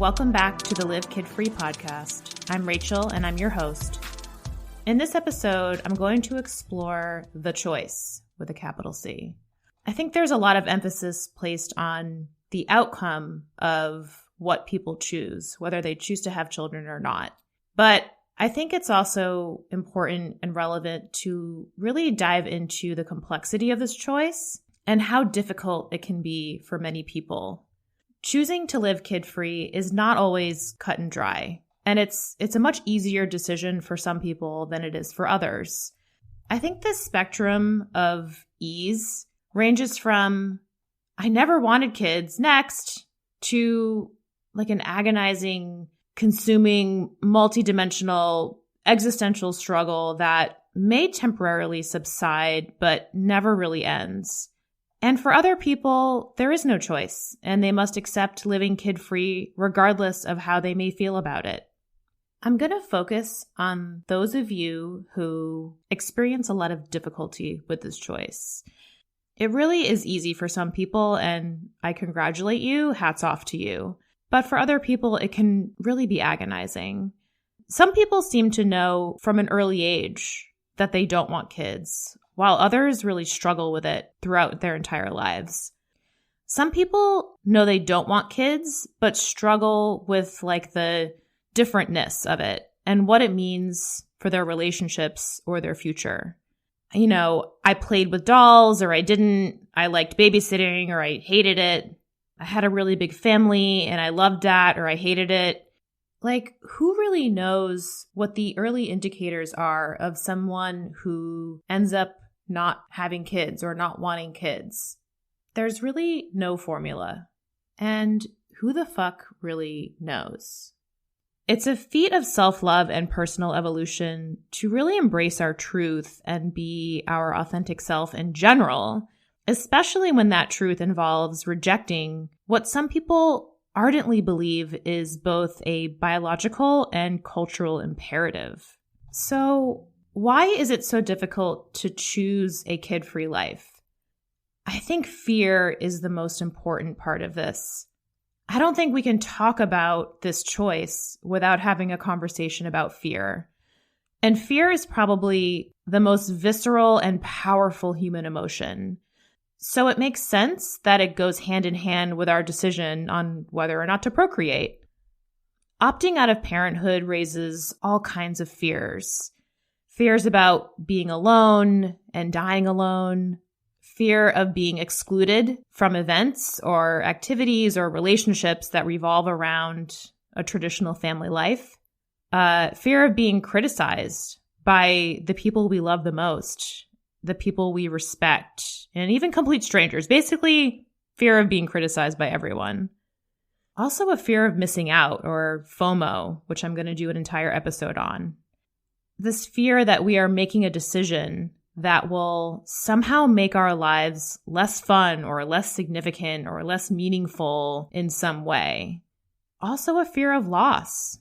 Welcome back to the Live Kid-Free podcast. I'm Rachel and I'm your host. In this episode, I'm going to explore the choice with a capital C. I think there's a lot of emphasis placed on the outcome of what people choose, whether they choose to have children or not. But I think it's also important and relevant to really dive into the complexity of this choice and how difficult it can be for many people. Choosing to live kid-free is not always cut and dry, and it's a much easier decision for some people than it is for others. I think this spectrum of ease ranges from, I never wanted kids, next, to like an agonizing, consuming, multidimensional, existential struggle that may temporarily subside, but never really ends. And for other people, there is no choice, and they must accept living kid-free regardless of how they may feel about it. I'm going to focus on those of you who experience a lot of difficulty with this choice. It really is easy for some people, and I congratulate you, hats off to you. But for other people, it can really be agonizing. Some people seem to know from an early age that they don't want kids, while others really struggle with it throughout their entire lives. Some people know they don't want kids, but struggle with like the differentness of it and what it means for their relationships or their future. You know, I played with dolls or I didn't. I liked babysitting or I hated it. I had a really big family and I loved that or I hated it. Like, who really knows what the early indicators are of someone who ends up not having kids or not wanting kids? There's really no formula. And who the fuck really knows? It's a feat of self-love and personal evolution to really embrace our truth and be our authentic self in general, especially when that truth involves rejecting what some people ardently believe is both a biological and cultural imperative. So, why is it so difficult to choose a kid-free life? I think fear is the most important part of this. I don't think we can talk about this choice without having a conversation about fear. And fear is probably the most visceral and powerful human emotion. So it makes sense that it goes hand in hand with our decision on whether or not to procreate. Opting out of parenthood raises all kinds of fears. Fears about being alone and dying alone. Fear of being excluded from events or activities or relationships that revolve around a traditional family life. Fear of being criticized by the people we love the most, the people we respect, and even complete strangers. Basically, fear of being criticized by everyone. Also a fear of missing out, or FOMO, which I'm going to do an entire episode on. This fear that we are making a decision that will somehow make our lives less fun or less significant or less meaningful in some way. Also a fear of loss,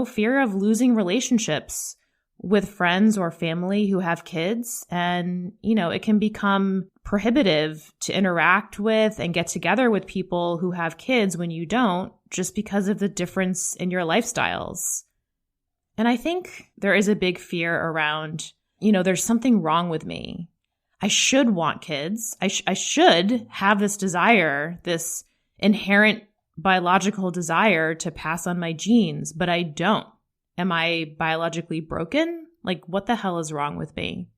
fear of losing relationships with friends or family who have kids. And, it can become prohibitive to interact with and get together with people who have kids when you don't, just because of the difference in your lifestyles. And I think there is a big fear around, there's something wrong with me. I should want kids. I should have this desire, this inherent biological desire to pass on my genes, but I don't. Am I biologically broken? Like, what the hell is wrong with me?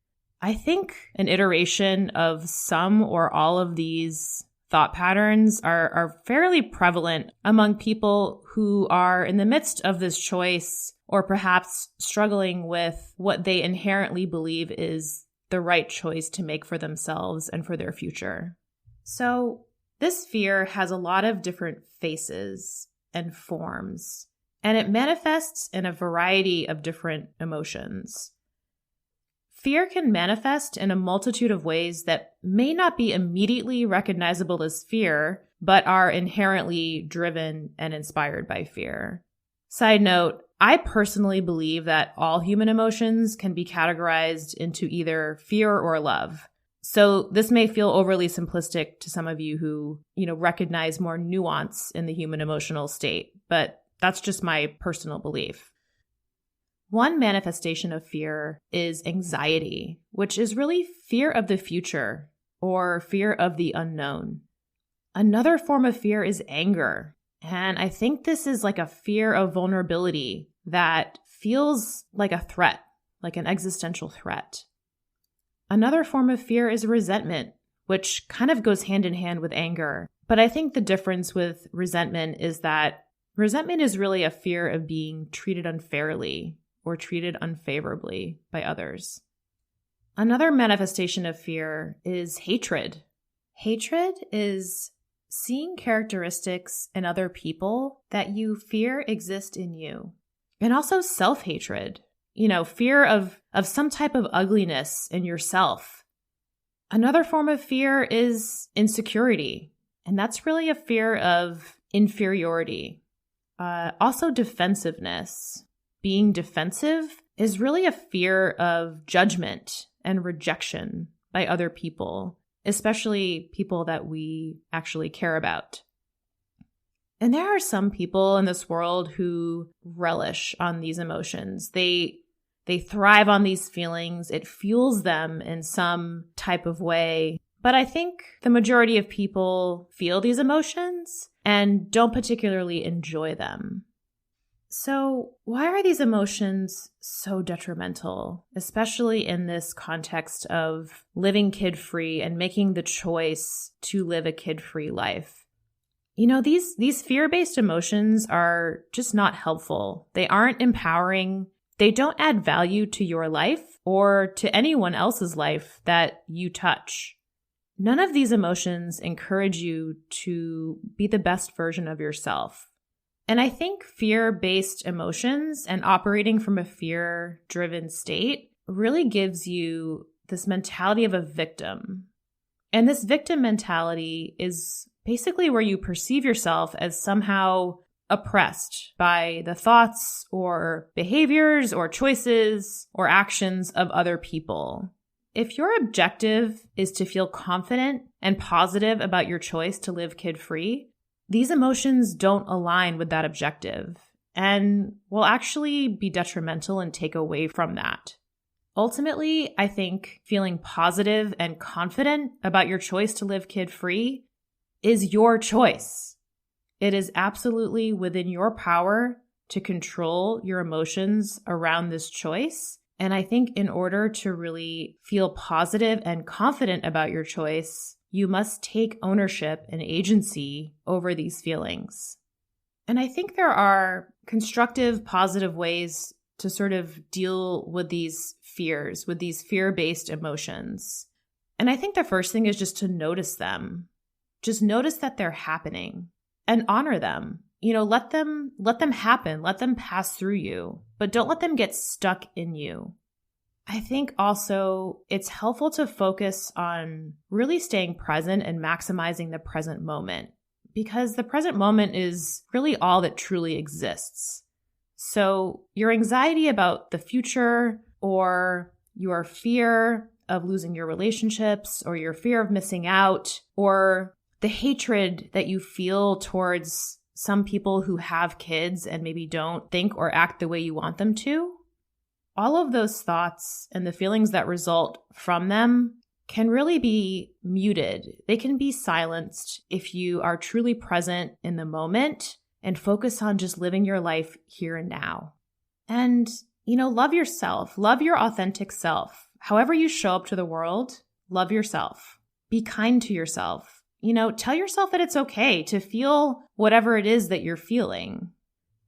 I think an iteration of some or all of these thought patterns are fairly prevalent among people who are in the midst of this choice or perhaps struggling with what they inherently believe is the right choice to make for themselves and for their future. So this fear has a lot of different faces and forms, and it manifests in a variety of different emotions. Fear can manifest in a multitude of ways that may not be immediately recognizable as fear, but are inherently driven and inspired by fear. Side note, I personally believe that all human emotions can be categorized into either fear or love. So this may feel overly simplistic to some of you who, recognize more nuance in the human emotional state, but that's just my personal belief. One manifestation of fear is anxiety, which is really fear of the future or fear of the unknown. Another form of fear is anger. And I think this is like a fear of vulnerability that feels like a threat, like an existential threat. Another form of fear is resentment, which kind of goes hand in hand with anger. But I think the difference with resentment is that resentment is really a fear of being treated unfairly or treated unfavorably by others. Another manifestation of fear is hatred. Hatred is seeing characteristics in other people that you fear exist in you. And also self-hatred. Fear of some type of ugliness in yourself. Another form of fear is insecurity, and that's really a fear of inferiority. Also defensiveness. Being defensive is really a fear of judgment and rejection by other people, especially people that we actually care about. And there are some people in this world who relish on these emotions. They thrive on these feelings. It fuels them in some type of way. But I think the majority of people feel these emotions and don't particularly enjoy them. So why are these emotions so detrimental, especially in this context of living kid-free and making the choice to live a kid-free life? These fear-based emotions are just not helpful. They aren't empowering. They don't add value to your life or to anyone else's life that you touch. None of these emotions encourage you to be the best version of yourself. And I think fear-based emotions and operating from a fear-driven state really gives you this mentality of a victim. And this victim mentality is basically where you perceive yourself as somehow oppressed by the thoughts or behaviors or choices or actions of other people. If your objective is to feel confident and positive about your choice to live kid-free, these emotions don't align with that objective and will actually be detrimental and take away from that. Ultimately, I think feeling positive and confident about your choice to live kid-free is your choice. It is absolutely within your power to control your emotions around this choice. And I think in order to really feel positive and confident about your choice, you must take ownership and agency over these feelings. And I think there are constructive, positive ways to sort of deal with these fears, with these fear-based emotions. And I think the first thing is just to notice them. Just notice that they're happening and honor them. Let them happen. Let them pass through you, but don't let them get stuck in you. I think also it's helpful to focus on really staying present and maximizing the present moment, because the present moment is really all that truly exists. So your anxiety about the future or your fear of losing your relationships or your fear of missing out or the hatred that you feel towards some people who have kids and maybe don't think or act the way you want them to, all of those thoughts and the feelings that result from them can really be muted. They can be silenced if you are truly present in the moment and focus on just living your life here and now. And, love yourself. Love your authentic self. However you show up to the world, love yourself. Be kind to yourself. Tell yourself that it's okay to feel whatever it is that you're feeling.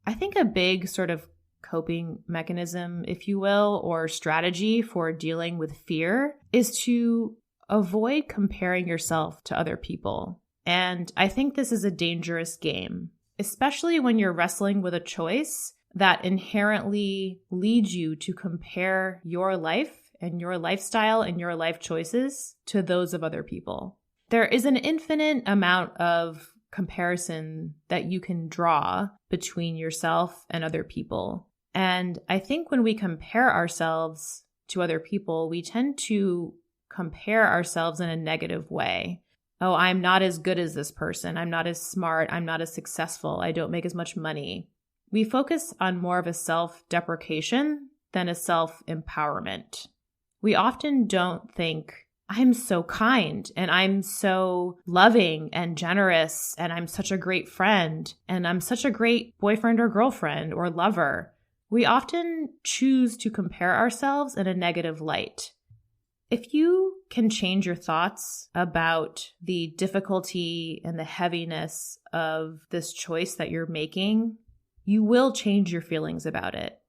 I think a big sort of coping mechanism, if you will, or strategy for dealing with fear is to avoid comparing yourself to other people. And I think this is a dangerous game, especially when you're wrestling with a choice that inherently leads you to compare your life and your lifestyle and your life choices to those of other people. There is an infinite amount of comparison that you can draw between yourself and other people. And I think when we compare ourselves to other people, we tend to compare ourselves in a negative way. Oh, I'm not as good as this person. I'm not as smart. I'm not as successful. I don't make as much money. We focus on more of a self-deprecation than a self-empowerment. We often don't think, I'm so kind and I'm so loving and generous and I'm such a great friend and I'm such a great boyfriend or girlfriend or lover. We often choose to compare ourselves in a negative light. If you can change your thoughts about the difficulty and the heaviness of this choice that you're making, you will change your feelings about it.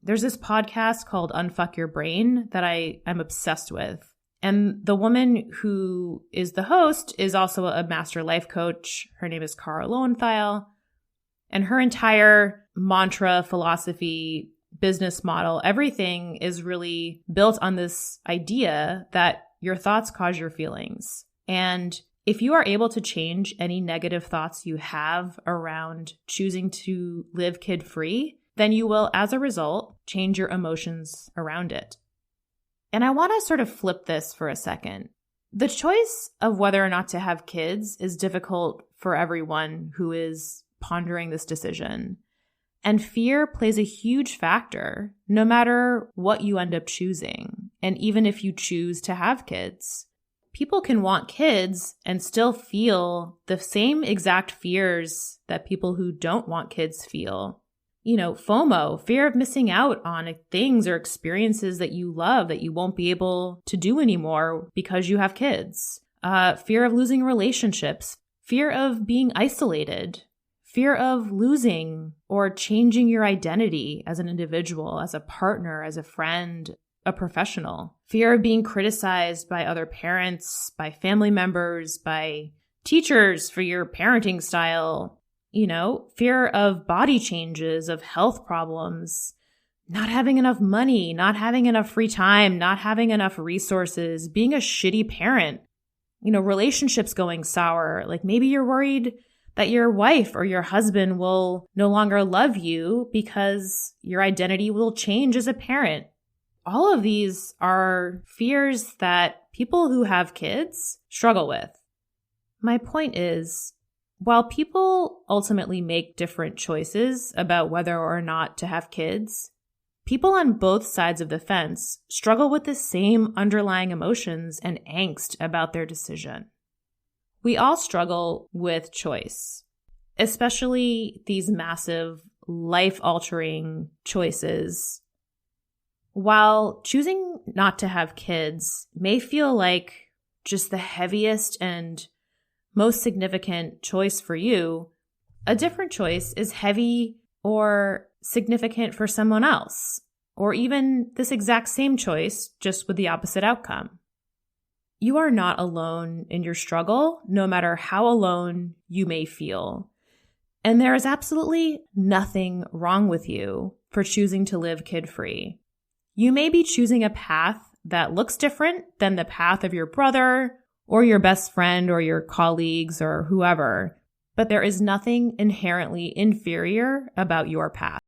There's this podcast called Unfuck Your Brain that I'm obsessed with. And the woman who is the host is also a master life coach. Her name is Cara Lowenthal. And her entire mantra, philosophy, business model, everything is really built on this idea that your thoughts cause your feelings. And if you are able to change any negative thoughts you have around choosing to live kid-free, then you will, as a result, change your emotions around it. And I want to sort of flip this for a second. The choice of whether or not to have kids is difficult for everyone who is pondering this decision. And fear plays a huge factor, no matter what you end up choosing, and even if you choose to have kids. People can want kids and still feel the same exact fears that people who don't want kids feel. FOMO, fear of missing out on things or experiences that you love that you won't be able to do anymore because you have kids. Fear of losing relationships, fear of being isolated, fear of losing or changing your identity as an individual, as a partner, as a friend, a professional. Fear of being criticized by other parents, by family members, by teachers for your parenting style. Fear of body changes, of health problems, not having enough money, not having enough free time, not having enough resources, being a shitty parent, relationships going sour. Like maybe you're worried that your wife or your husband will no longer love you because your identity will change as a parent. All of these are fears that people who have kids struggle with. My point is, while people ultimately make different choices about whether or not to have kids, people on both sides of the fence struggle with the same underlying emotions and angst about their decision. We all struggle with choice, especially these massive, life-altering choices. While choosing not to have kids may feel like just the heaviest and most significant choice for you, a different choice is heavy or significant for someone else, or even this exact same choice, just with the opposite outcome. You are not alone in your struggle, no matter how alone you may feel. And there is absolutely nothing wrong with you for choosing to live kid-free. You may be choosing a path that looks different than the path of your brother or your best friend or your colleagues or whoever, but there is nothing inherently inferior about your path.